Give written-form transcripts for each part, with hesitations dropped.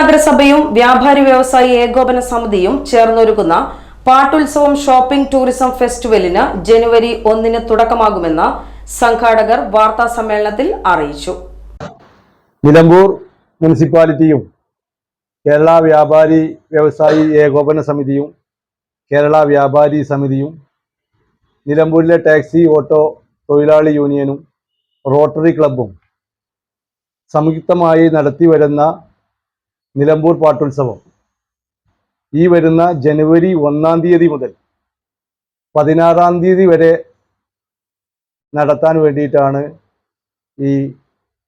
നഗരസഭയും വ്യാപാരി വ്യവസായി ഏകോപന സമിതിയും ചേർന്നൊരുക്കുന്ന പാട്ടുത്സവം ഷോപ്പിംഗ് ടൂറിസം ഫെസ്റ്റിവലിന് ജനുവരി 1 തുടക്കമാകുമെന്ന് സംഘാടകർ വാർത്താ സമ്മേളനത്തിൽ അറിയിച്ചു. നിലമ്പൂർ മുനിസിപ്പാലിറ്റിയും കേരള വ്യാപാരി വ്യവസായി ഏകോപന സമിതിയും കേരള വ്യാപാരി സമിതിയും നിലമ്പൂരിലെ ടാക്സി ഓട്ടോ തൊഴിലാളി യൂണിയനും റോട്ടറി ക്ലബ്ബും സംയുക്തമായി നടത്തിവരുന്ന നിലമ്പൂർ പാട്ടുത്സവം ഈ വരുന്ന ജനുവരി 1 മുതൽ 16 വരെ നടത്താൻ വേണ്ടിയിട്ടാണ് ഈ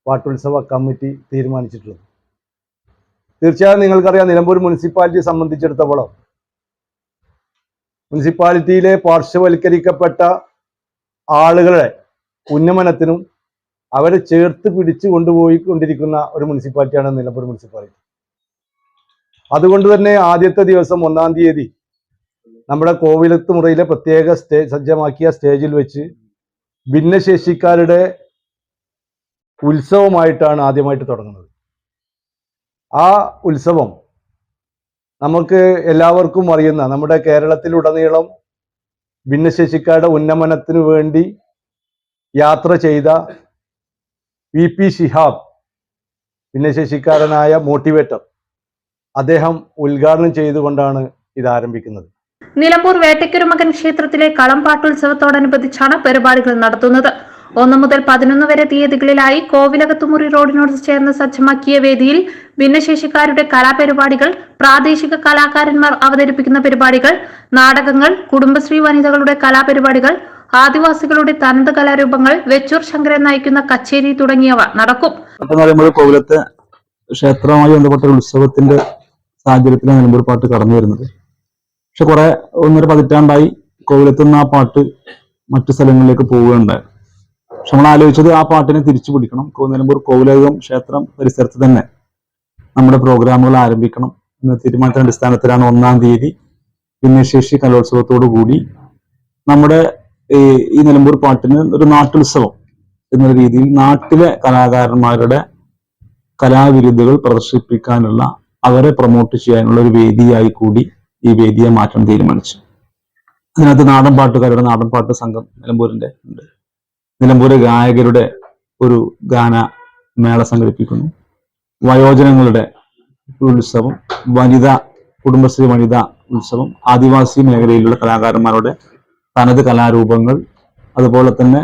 പാട്ടുത്സവ കമ്മിറ്റി തീരുമാനിച്ചിട്ടുള്ളത്. തീർച്ചയായും നിങ്ങൾക്കറിയാം, നിലമ്പൂർ മുനിസിപ്പാലിറ്റിയെ സംബന്ധിച്ചിടത്തോളം മുനിസിപ്പാലിറ്റിയിലെ പാർശ്വവൽക്കരിക്കപ്പെട്ട ആളുകളെ ഉന്നമനത്തിനും അവരെ ചേർത്ത് പിടിച്ചു കൊണ്ടുപോയിക്കൊണ്ടിരിക്കുന്ന ഒരു മുനിസിപ്പാലിറ്റിയാണ് നിലമ്പൂർ മുനിസിപ്പാലിറ്റി. അതുകൊണ്ട് തന്നെ ആദ്യത്തെ ദിവസം 1 നമ്മുടെ കോവിലത്ത് മുറിയിലെ പ്രത്യേക സജ്ജമാക്കിയ സ്റ്റേജിൽ വെച്ച് ഭിന്നശേഷിക്കാരുടെ ഉത്സവമായിട്ടാണ് ആദ്യമായിട്ട് തുടങ്ങുന്നത്. ആ ഉത്സവം നമുക്ക് എല്ലാവർക്കും അറിയുന്ന നമ്മുടെ കേരളത്തിലുടനീളം ഭിന്നശേഷിക്കാരുടെ ഉന്നമനത്തിനു വേണ്ടി യാത്ര ചെയ്ത VP ശിഹാബ്, ഭിന്നശേഷിക്കാരനായ മോട്ടിവേറ്റർ, അദ്ദേഹം ഉദ്ഘാടനം ചെയ്തുകൊണ്ടാണ് ഇത് ആരംഭിക്കുന്നത്. നിലമ്പൂർ വേട്ടയ്ക്കൊരുമകൻ ക്ഷേത്രത്തിലെ കളം പാട്ടുത്സവത്തോടനുബന്ധിച്ചാണ് പരിപാടികൾ നടത്തുന്നത്. 1 മുതൽ 11 വരെ തീയതികളിലായി കോവിലകത്തുമുറി റോഡിനോട് ചേർന്ന് സജ്ജമാക്കിയ വേദിയിൽ ഭിന്നശേഷിക്കാരുടെ കലാപരിപാടികൾ, പ്രാദേശിക കലാകാരന്മാർ അവതരിപ്പിക്കുന്ന പരിപാടികൾ, നാടകങ്ങൾ, കുടുംബശ്രീ വനിതകളുടെ കലാപരിപാടികൾ, ആദിവാസികളുടെ തനത് കലാരൂപങ്ങൾ, വെച്ചൂർ ശങ്കരൻ നയിക്കുന്ന കച്ചേരി തുടങ്ങിയവ നടക്കും. കോവിലത്തെ ക്ഷേത്രവുമായി ബന്ധപ്പെട്ട ഉത്സവത്തിന്റെ സാഹചര്യത്തിലാണ് നിലമ്പൂർ പാട്ട് കടന്നു വരുന്നത്. പക്ഷെ 1.5 പതിറ്റാണ്ടായി കോവിലത്തുനിന്ന് ആ പാട്ട് മറ്റു സ്ഥലങ്ങളിലേക്ക് പോവുകയുണ്ടായി. പക്ഷെ നമ്മൾ ആലോചിച്ചത് ആ പാട്ടിനെ തിരിച്ചു പിടിക്കണം. നിലമ്പൂർ കോവിലകം ക്ഷേത്രം പരിസരത്ത് തന്നെ നമ്മുടെ പ്രോഗ്രാമുകൾ ആരംഭിക്കണം എന്ന തീരുമാനത്തിന്റെ അടിസ്ഥാനത്തിലാണ് 1 ഭിന്നശേഷി കലോത്സവത്തോടു കൂടി നമ്മുടെ ഈ നിലമ്പൂർ പാട്ടിന് ഒരു നാട്ടുത്സവം എന്ന രീതിയിൽ നാട്ടിലെ കലാകാരന്മാരുടെ കലാവിരുദ്ധകൾ പ്രദർശിപ്പിക്കാനുള്ള, അവരെ പ്രൊമോട്ട് ചെയ്യാനുള്ള ഒരു വേദിയായി കൂടി ഈ വേദിയെ മാറ്റാൻ തീരുമാനിച്ചു. അതിനകത്ത് നാടൻ പാട്ടുകാരുടെ നാടൻ പാട്ട് സംഘം നിലമ്പൂരിന്റെ ഉണ്ട്. നിലമ്പൂർ ഗായകരുടെ ഒരു ഗാനമേള സംഘടിപ്പിക്കുന്നു. വയോജനങ്ങളുടെ ഉത്സവം, കുടുംബശ്രീ വനിതാ ഉത്സവം, ആദിവാസി മേഖലയിലുള്ള കലാകാരന്മാരുടെ തനത് കലാരൂപങ്ങൾ, അതുപോലെ തന്നെ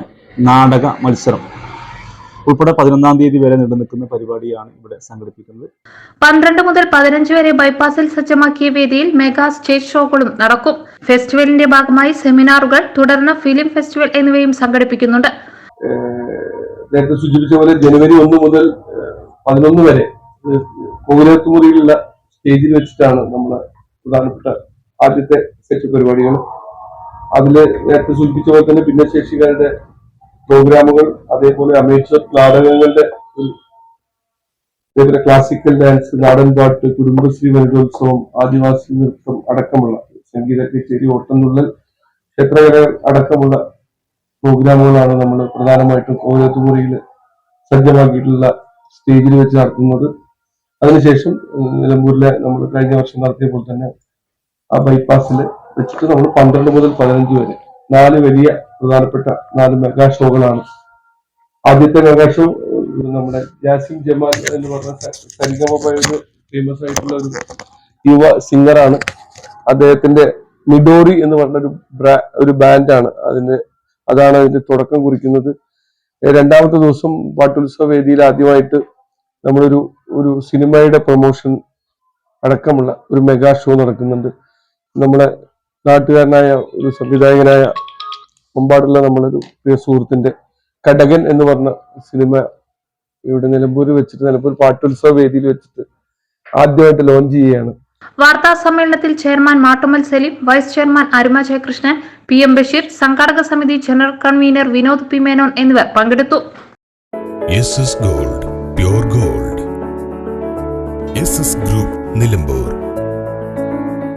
നാടക മത്സരം ഉൾപ്പെടെ 11 വരെ നീണ്ടു നിൽക്കുന്ന പരിപാടിയാണ് ഇവിടെ സംഘടിപ്പിക്കുന്നത്. 12 മുതൽ 15 വരെ ബൈപ്പാസിൽ സജ്ജമാക്കിയ വേദിയിൽ മെഗാ സ്റ്റേജ് ഷോകളും നടക്കും. ഫെസ്റ്റിവലിന്റെ ഭാഗമായി സെമിനാറുകൾ, തുടർന്ന് ഫിലിം ഫെസ്റ്റിവൽ എന്നിവയും സംഘടിപ്പിക്കുന്നുണ്ട്. നേരത്തെ സൂചിപ്പിച്ച പോലെ ജനുവരി 1 മുതൽ 11 വരെ കോവിലത്തുമുറിയിലുള്ള സ്റ്റേജിൽ വെച്ചിട്ടാണ് നമ്മളെ പ്രധാനപ്പെട്ട ആദ്യത്തെ സെറ്റ് പരിപാടികൾ. അതില് നേരത്തെ സൂചിപ്പിച്ച പോലെ തന്നെ ഭിന്നശേഷിക്കാരുടെ പ്രോഗ്രാമുകൾ, അതേപോലെ അമേച്ചർ നാടകങ്ങളുടെ, അതേപോലെ ക്ലാസിക്കൽ ഡാൻസ്, നാടൻ പാട്ട്, കുടുംബശ്രീ വനിതോത്സവം, ആദിവാസി നൃത്തം അടക്കമുള്ള സംഗീത കച്ചേരി, ഓട്ടംതുള്ളൽ, ക്ഷേത്രകല അടക്കമുള്ള പ്രോഗ്രാമുകളാണ് നമ്മൾ പ്രധാനമായിട്ടും കോവിലത്തുമുറിയിൽ സജ്ജമാക്കിയിട്ടുള്ള സ്റ്റേജിൽ വെച്ച് നടത്തുന്നത്. അതിനുശേഷം നിലമ്പൂരിലെ നമ്മൾ കഴിഞ്ഞ വർഷം നടത്തിയ പോലെ തന്നെ ആ ബൈപ്പാസിൽ വെച്ചിട്ട് നമ്മൾ 12 മുതൽ 15 വരെ 4 വലിയ പ്രധാനപ്പെട്ട 4 മെഗാ ഷോകളാണ്. ആദ്യത്തെ മെഗാ ഷോ നമ്മുടെ ജാസിം ജമാൽ എന്ന് പറഞ്ഞ സരിഗമപയുടെ ഫേമസ് ആയിട്ടുള്ള യുവ സിംഗറാണ്. അദ്ദേഹത്തിന്റെ മിഡോറി എന്ന് പറഞ്ഞ ഒരു ബാൻഡാണ് അതാണ് അതിന്റെ തുടക്കം കുറിക്കുന്നത്. 2ാമത്തെ ദിവസം പാട്ടുത്സവ വേദിയിൽ ആദ്യമായിട്ട് നമ്മളൊരു സിനിമയുടെ പ്രൊമോഷൻ അടക്കമുള്ള ഒരു മെഗാ ഷോ നടക്കുന്നുണ്ട്. നമ്മളെ നാട്ടുകാരനായ ഒരു സംവിധായകനായ മുമ്പാടുള്ള നമ്മളൊരു പ്രിയ സുഹൃത്തിന്റെ കടകൻ എന്ന് പറഞ്ഞ സിനിമ ഇവിടെ നിലമ്പൂർ വെച്ചിട്ട്, നിലമ്പൂർ പാട്ടുത്സവ വേദിയിൽ വെച്ചിട്ട് ആദ്യമായിട്ട് ലോഞ്ച് ചെയ്യുകയാണ്. വാർത്താ സമ്മേളനത്തിൽ chairman Mattummal Saleem, vice chairman Aruma Jayakrishnan, PM Basheer, സംഘാടക സമിതി general convener Vinod P Menon എന്നിവർ പങ്കെടുത്തു. SS Gold, Pure Gold. SS Group, Nilambur.